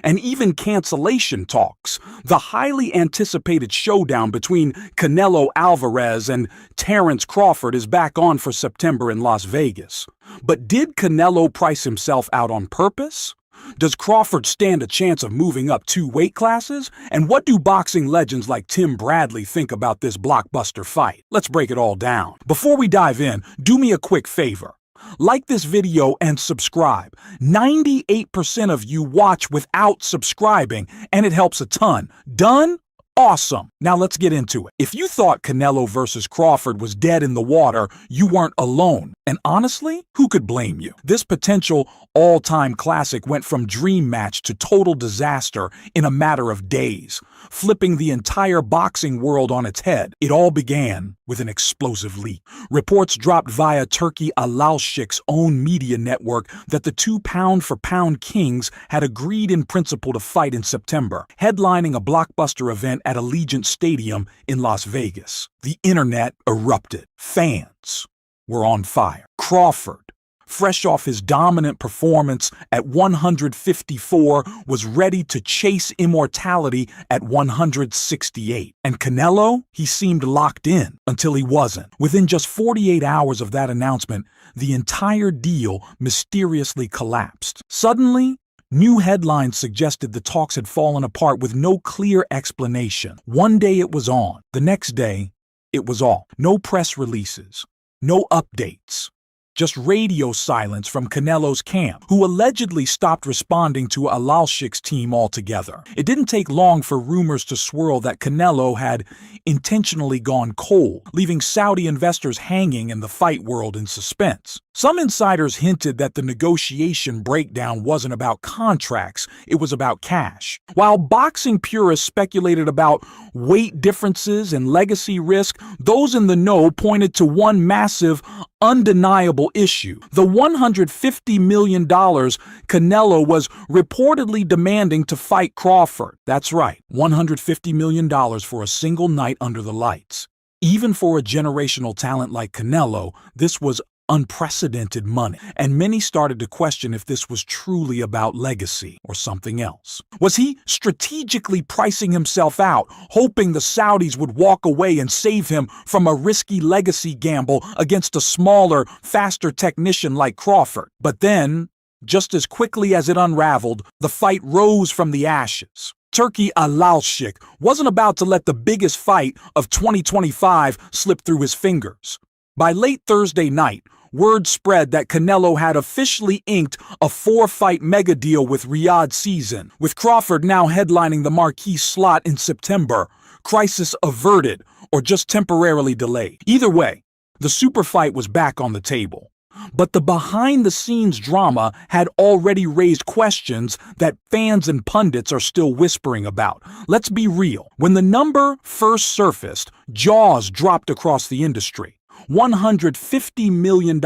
and even cancellation talks. The highly anticipated showdown between Canelo Álvarez and Terence Crawford is back on for September in Las Vegas. But did Canelo price himself out on purpose? Does Crawford stand a chance of moving up 2 weight classes? And what do boxing legends like Tim Bradley think about this blockbuster fight? Let's break it all down. Before we dive in, do me a quick favor. Like this video and subscribe. 98% of you watch without subscribing, and it helps a ton. Done? Awesome. Now let's get into it. If you thought Canelo versus Crawford was dead in the water, you weren't alone. And honestly, who could blame you? This potential all-time classic went from dream match to total disaster in a matter of days, flipping the entire boxing world on its head. It all began with an explosive leak. Reports dropped via Turkey Al-Sheikh's own media network that the 2 pound-for-pound kings had agreed in principle to fight in September, headlining a blockbuster event at Allegiant Stadium in Las Vegas. The internet erupted. Fans were on fire. Crawford, fresh off his dominant performance at 154, was ready to chase immortality at 168. And Canelo, he seemed locked in until he wasn't. Within just 48 hours of that announcement, the entire deal mysteriously collapsed. Suddenly, new headlines suggested the talks had fallen apart with no clear explanation. One day it was on. The next day, it was off. No press releases. No updates. Just radio silence from Canelo's camp, who allegedly stopped responding to Al-Sheikh's team altogether. It didn't take long for rumors to swirl that Canelo had intentionally gone cold, leaving Saudi investors hanging and the fight world in suspense. Some insiders hinted that the negotiation breakdown wasn't about contracts, it was about cash. While boxing purists speculated about weight differences and legacy risk, those in the know pointed to one massive, undeniable issue: the $150 million Canelo was reportedly demanding to fight Crawford. That's right, $150 million for a single night under the lights. Even for a generational talent like Canelo, this was unprecedented money, and many started to question if this was truly about legacy or something else. Was he strategically pricing himself out, hoping the Saudis would walk away and save him from a risky legacy gamble against a smaller, faster technician like Crawford? But then, just as quickly as it unraveled, the fight rose from the ashes. Turkey Al-Sheikh wasn't about to let the biggest fight of 2025 slip through his fingers. By late Thursday night, word spread that Canelo had officially inked a 4-fight mega deal with Riyadh Season, with Crawford now headlining the marquee slot in September. Crisis averted, or just temporarily delayed. Either way, the super fight was back on the table. But the behind-the-scenes drama had already raised questions that fans and pundits are still whispering about. Let's be real. When the number first surfaced, jaws dropped across the industry. $150 million,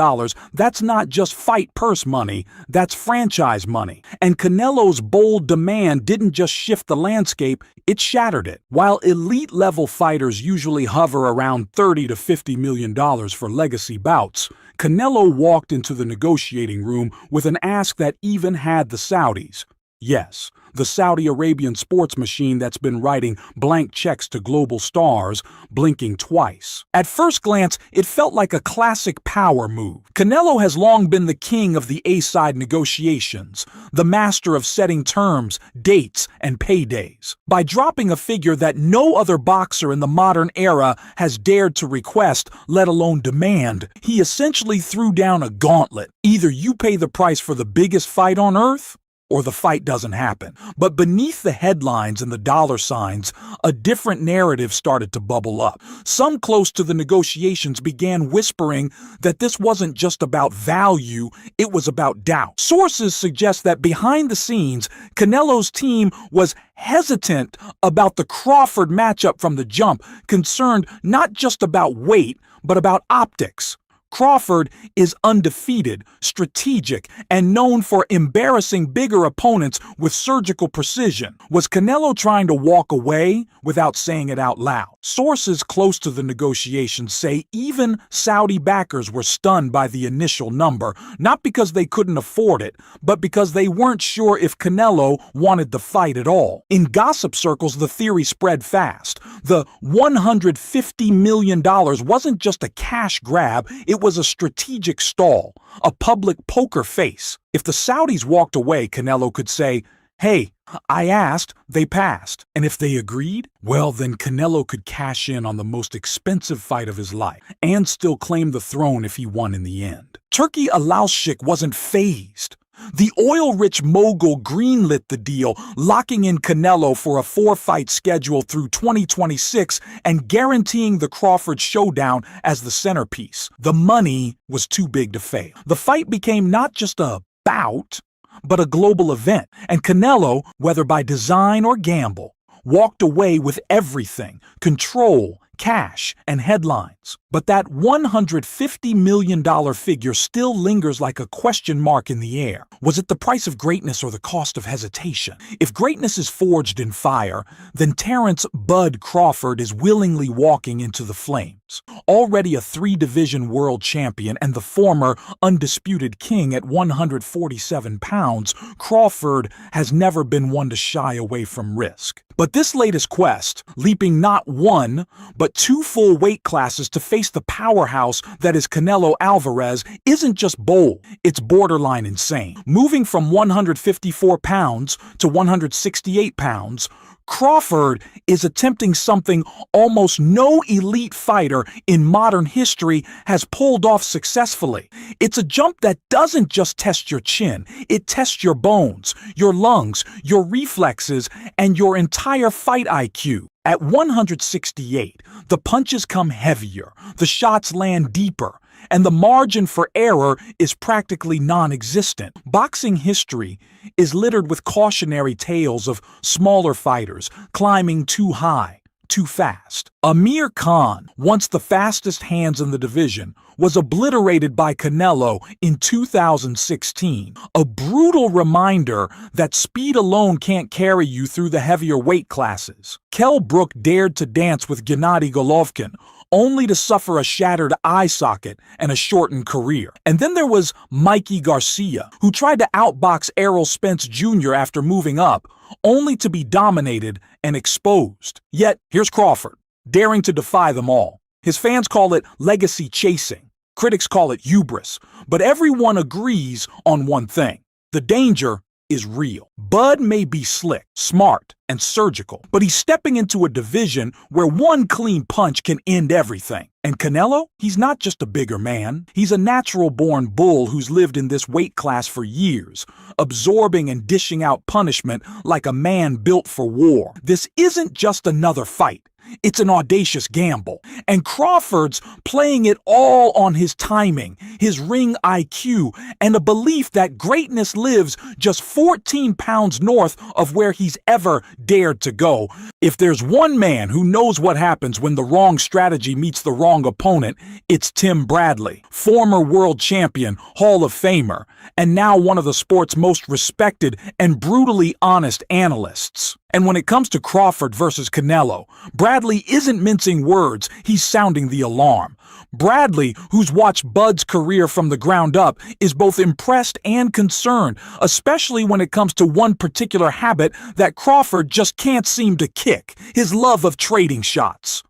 that's not just fight purse money, that's franchise money. And Canelo's bold demand didn't just shift the landscape, it shattered it. While elite-level fighters usually hover around $30 to $50 million for legacy bouts, Canelo walked into the negotiating room with an ask that even had the Saudis. Yes, the Saudi Arabian sports machine that's been writing blank checks to global stars, blinking twice. At first glance, it felt like a classic power move. Canelo has long been the king of the A-side negotiations, the master of setting terms, dates, and paydays. By dropping a figure that no other boxer in the modern era has dared to request, let alone demand, he essentially threw down a gauntlet. Either you pay the price for the biggest fight on earth, or the fight doesn't happen. But beneath the headlines and the dollar signs, a different narrative started to bubble up. Some close to the negotiations began whispering that this wasn't just about value, it was about doubt. Sources suggest that behind the scenes, Canelo's team was hesitant about the Crawford matchup from the jump, concerned not just about weight, but about optics. Crawford is undefeated, strategic, and known for embarrassing bigger opponents with surgical precision. Was Canelo trying to walk away without saying it out loud? Sources close to the negotiations say even Saudi backers were stunned by the initial number, not because they couldn't afford it, but because they weren't sure if Canelo wanted the fight at all. In gossip circles, the theory spread fast. The $150 million wasn't just a cash grab, it was a strategic stall, a public poker face. If the Saudis walked away, Canelo could say, "Hey, I asked, they passed." And if they agreed, well, then Canelo could cash in on the most expensive fight of his life and still claim the throne if he won in the end. Turki Alalshik wasn't fazed. The oil-rich mogul greenlit the deal, locking in Canelo for a 4-fight schedule through 2026 and guaranteeing the Crawford showdown as the centerpiece. The money was too big to fail. The fight became not just a bout, but a global event, and Canelo, whether by design or gamble, walked away with everything: control, cash, and headlines. But that $150 million figure still lingers like a question mark in the air. Was it the price of greatness or the cost of hesitation? If greatness is forged in fire, then Terence "Bud" Crawford is willingly walking into the flames. Already a 3-division world champion and the former undisputed king at 147 pounds, Crawford has never been one to shy away from risk. But this latest quest, leaping not 1, but 2 full weight classes to face the powerhouse that is Canelo Álvarez, isn't just bold, it's borderline insane. Moving from 154 pounds to 168 pounds, Crawford is attempting something almost no elite fighter in modern history has pulled off successfully. It's a jump that doesn't just test your chin, it tests your bones, your lungs, your reflexes, and your entire fight IQ. At 168, the punches come heavier, the shots land deeper, and the margin for error is practically non-existent. Boxing history is littered with cautionary tales of smaller fighters climbing too high, too fast. Amir Khan, once the fastest hands in the division, was obliterated by Canelo in 2016. A brutal reminder that speed alone can't carry you through the heavier weight classes. Kell Brook dared to dance with Gennady Golovkin, only to suffer a shattered eye socket and a shortened career. And then there was Mikey Garcia, who tried to outbox Errol Spence Jr. after moving up, only to be dominated and exposed. Yet, here's Crawford, daring to defy them all. His fans call it legacy chasing. Critics call it hubris. But everyone agrees on one thing: the danger is real. Bud may be slick, smart, and surgical, but he's stepping into a division where one clean punch can end everything. And Canelo? He's not just a bigger man. He's a natural-born bull who's lived in this weight class for years, absorbing and dishing out punishment like a man built for war. This isn't just another fight. It's an audacious gamble, and Crawford's playing it all on his timing, his ring IQ, and a belief that greatness lives just 14 pounds north of where he's ever dared to go. If there's one man who knows what happens when the wrong strategy meets the wrong opponent, it's Tim Bradley, former world champion, Hall of Famer, and now one of the sport's most respected and brutally honest analysts. And when it comes to Crawford versus Canelo, Bradley isn't mincing words, he's sounding the alarm. Bradley, who's watched Bud's career from the ground up, is both impressed and concerned, especially when it comes to one particular habit that Crawford just can't seem to kick: his love of trading shots.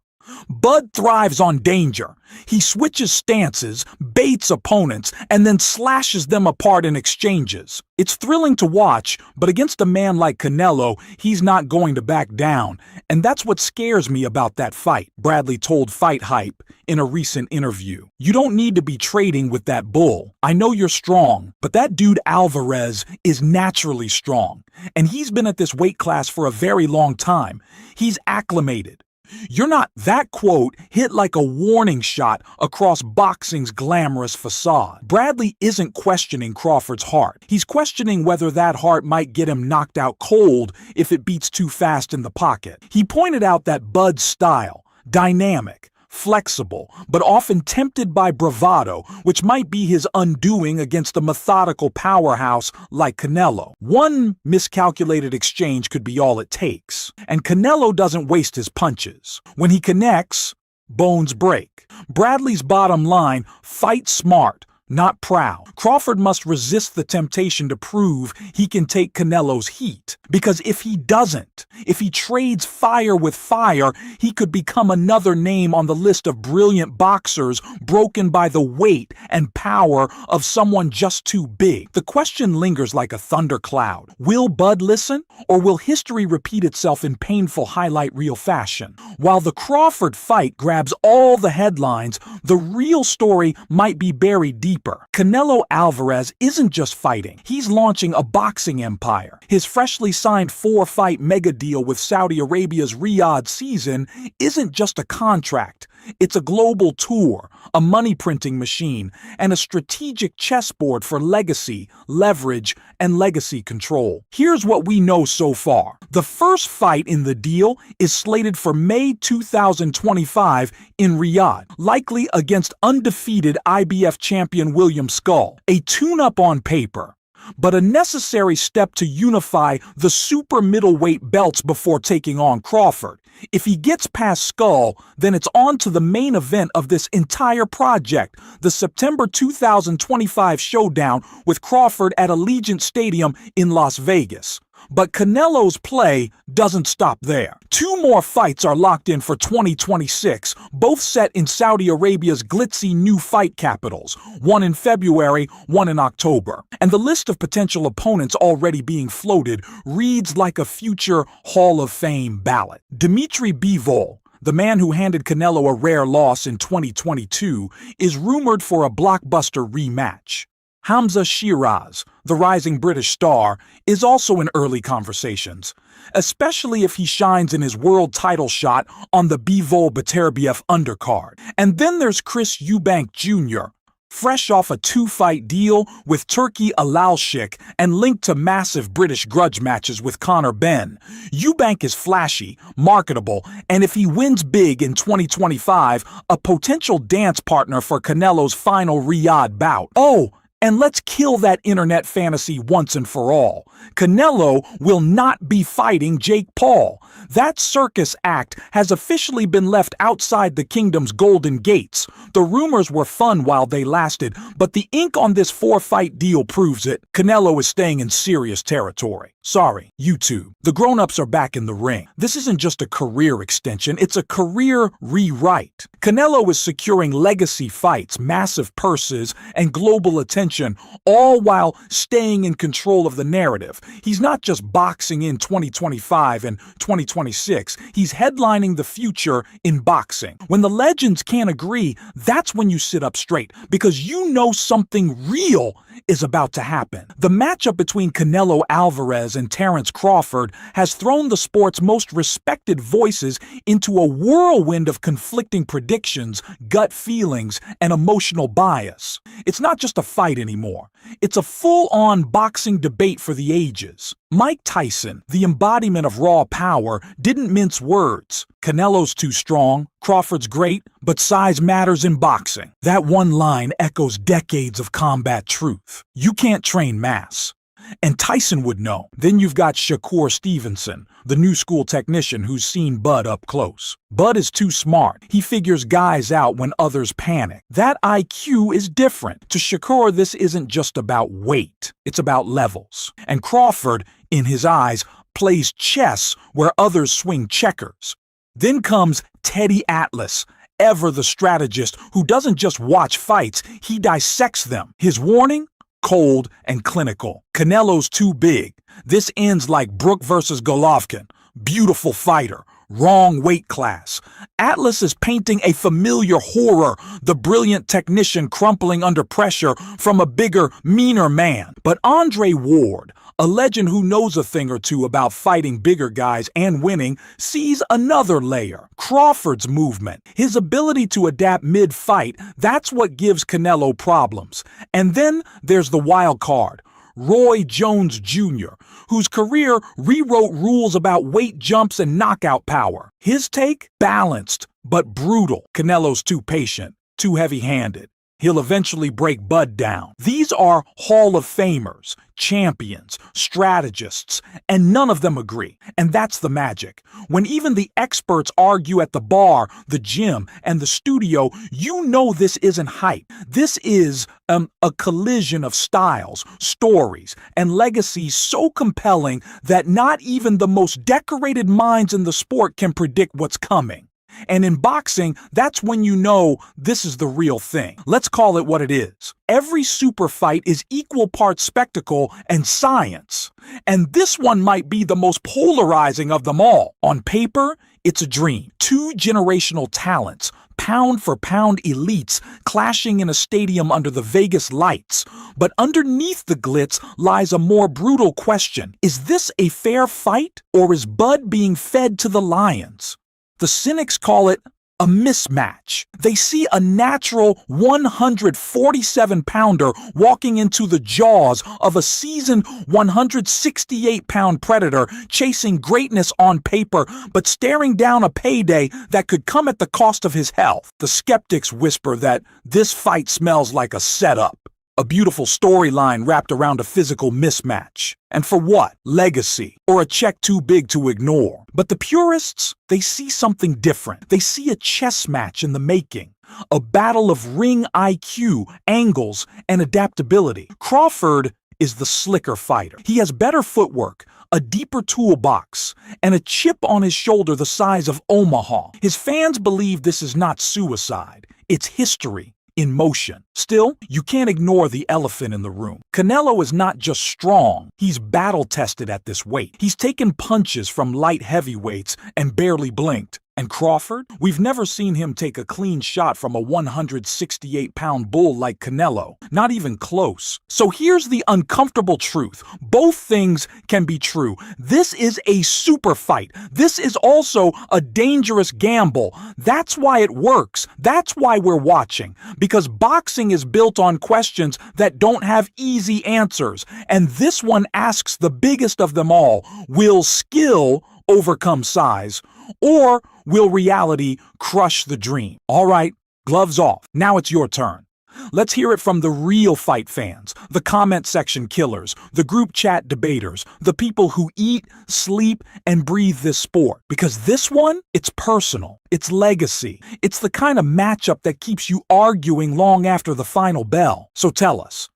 Bud thrives on danger. He switches stances, baits opponents, and then slashes them apart in exchanges. It's thrilling to watch, but against a man like Canelo, he's not going to back down. And that's what scares me about that fight, Bradley told Fight Hype in a recent interview. You don't need to be trading with that bull. I know you're strong, but that dude Álvarez is naturally strong. And he's been at this weight class for a very long time. He's acclimated. You're not. That quote hit like a warning shot across boxing's glamorous facade. Bradley isn't questioning Crawford's heart. He's questioning whether that heart might get him knocked out cold if it beats too fast in the pocket. He pointed out that Bud's style, dynamic, flexible, but often tempted by bravado, which might be his undoing against a methodical powerhouse like Canelo. One miscalculated exchange could be all it takes. And Canelo doesn't waste his punches. When he connects, bones break. Bradley's bottom line: fight smart, not proud. Crawford must resist the temptation to prove he can take Canelo's heat. Because if he doesn't, if he trades fire with fire, he could become another name on the list of brilliant boxers broken by the weight and power of someone just too big. The question lingers like a thundercloud. Will Bud listen, or will history repeat itself in painful highlight reel fashion? While the Crawford fight grabs all the headlines, the real story might be buried deeper. Canelo Álvarez isn't just fighting. He's launching a boxing empire. His freshly signed 4-fight mega deal with Saudi Arabia's Riyadh season isn't just a contract. It's a global tour, a money-printing machine, and a strategic chessboard for legacy, leverage, and legacy control. Here's what we know so far. The first fight in the deal is slated for May 2025 in Riyadh, likely against undefeated IBF champion William Skull. A tune-up on paper, but a necessary step to unify the super middleweight belts before taking on Crawford. If he gets past Skull, then it's on to the main event of this entire project, the September 2025 showdown with Crawford at Allegiant Stadium in Las Vegas. But Canelo's play doesn't stop there. 2 more fights are locked in for 2026, both set in Saudi Arabia's glitzy new fight capitals, one in February, one in October. And the list of potential opponents already being floated reads like a future Hall of Fame ballot. Dimitri Bivol, the man who handed Canelo a rare loss in 2022, is rumored for a blockbuster rematch. Hamza Shiraz, the rising British star, is also in early conversations, especially if he shines in his world title shot on the Bivol-Beterbiev undercard. And then there's Chris Eubank Jr., fresh off a 2-fight deal with Turki Alalshik and linked to massive British grudge matches with Conor Benn. Eubank is flashy, marketable, and if he wins big in 2025, a potential dance partner for Canelo's final Riyadh bout. Oh, and let's kill that internet fantasy once and for all. Canelo will not be fighting Jake Paul. That circus act has officially been left outside the kingdom's golden gates. The rumors were fun while they lasted, but the ink on this 4-fight deal proves it. Canelo is staying in serious territory. Sorry, YouTube. The grown-ups are back in the ring. This isn't just a career extension, it's a career rewrite. Canelo is securing legacy fights, massive purses, and global attention, all while staying in control of the narrative. He's not just boxing in 2025 and 2026, he's headlining the future in boxing. When the legends can't agree, that's when you sit up straight, because you know something real is about to happen. The matchup between Canelo Álvarez and Terence Crawford has thrown the sport's most respected voices into a whirlwind of conflicting predictions, gut feelings, and emotional bias. It's not just a fight anymore. It's a full-on boxing debate for the ages. Mike Tyson, the embodiment of raw power, didn't mince words. Canelo's too strong, Crawford's great, but size matters in boxing. That one line echoes decades of combat truth. You can't train mass. And Tyson would know. Then you've got Shakur Stevenson, the new school technician who's seen Bud up close. Bud is too smart. He figures guys out when others panic. That IQ is different. To Shakur, this isn't just about weight. It's about levels. And Crawford, in his eyes, plays chess where others swing checkers. Then comes Teddy Atlas, ever the strategist who doesn't just watch fights, he dissects them. His warning? Cold and clinical. Canelo's too big. This ends like Brook versus Golovkin. Beautiful fighter. Wrong weight class. Atlas is painting a familiar horror, the brilliant technician crumpling under pressure from a bigger, meaner man. But Andre Ward, a legend who knows a thing or two about fighting bigger guys and winning, sees another layer. Crawford's movement. His ability to adapt mid-fight, that's what gives Canelo problems. And then there's the wild card. Roy Jones Jr., whose career rewrote rules about weight jumps and knockout power. His take? Balanced, but brutal. Canelo's too patient, too heavy-handed. He'll eventually break Bud down. These are Hall of Famers, champions, strategists, and none of them agree. And that's the magic. When even the experts argue at the bar, the gym, and the studio, you know this isn't hype. This is a collision of styles, stories, and legacies so compelling that not even the most decorated minds in the sport can predict what's coming. And in boxing, that's when you know this is the real thing. Let's call it what it is. Every super fight is equal parts spectacle and science. And this one might be the most polarizing of them all. On paper, it's a dream. Two generational talents, pound for pound elites, clashing in a stadium under the Vegas lights. But underneath the glitz lies a more brutal question. Is this a fair fight, or is Bud being fed to the lions? The cynics call it a mismatch. They see a natural 147-pounder walking into the jaws of a seasoned 168-pound predator, chasing greatness on paper, but staring down a payday that could come at the cost of his health. The skeptics whisper that this fight smells like a setup. A beautiful storyline wrapped around a physical mismatch. And for what? Legacy, or a check too big to ignore. But the purists, they see something different. They see a chess match in the making. A battle of ring IQ, angles, and adaptability. Crawford is the slicker fighter. He has better footwork, a deeper toolbox, and a chip on his shoulder the size of Omaha. His fans believe this is not suicide. It's history in motion. Still, you can't ignore the elephant in the room. Canelo is not just strong, he's battle-tested at this weight. He's taken punches from light heavyweights and barely blinked. And Crawford? We've never seen him take a clean shot from a 168-pound bull like Canelo. Not even close. So here's the uncomfortable truth. Both things can be true. This is a super fight. This is also a dangerous gamble. That's why it works. That's why we're watching. Because boxing is built on questions that don't have easy answers. And this one asks the biggest of them all. Will skill overcome size? Or will reality crush the dream? All right, gloves off. Now it's your turn. Let's hear it from the real fight fans, the comment section killers, the group chat debaters, the people who eat, sleep, and breathe this sport. Because this one, it's personal. It's legacy. It's the kind of matchup that keeps you arguing long after the final bell. So tell us,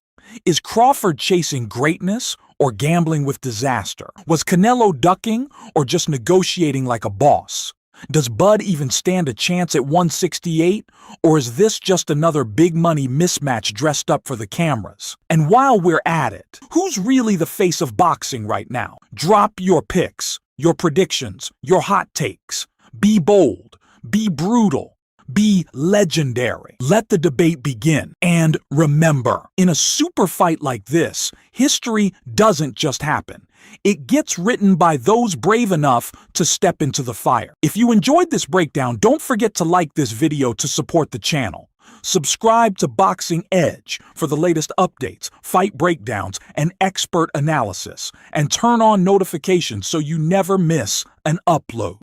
is Crawford chasing greatness or gambling with disaster? Was Canelo ducking or just negotiating like a boss? Does Bud even stand a chance at 168? Or is this just another big money mismatch dressed up for the cameras? And while we're at it, who's really the face of boxing right now? Drop your picks, your predictions, your hot takes. Be bold, be brutal, be legendary. Let the debate begin. And remember, in a super fight like this, history doesn't just happen. It gets written by those brave enough to step into the fire. If you enjoyed this breakdown, don't forget to like this video to support the channel. Subscribe to Boxing Edge for the latest updates, fight breakdowns, and expert analysis. And turn on notifications so you never miss an upload.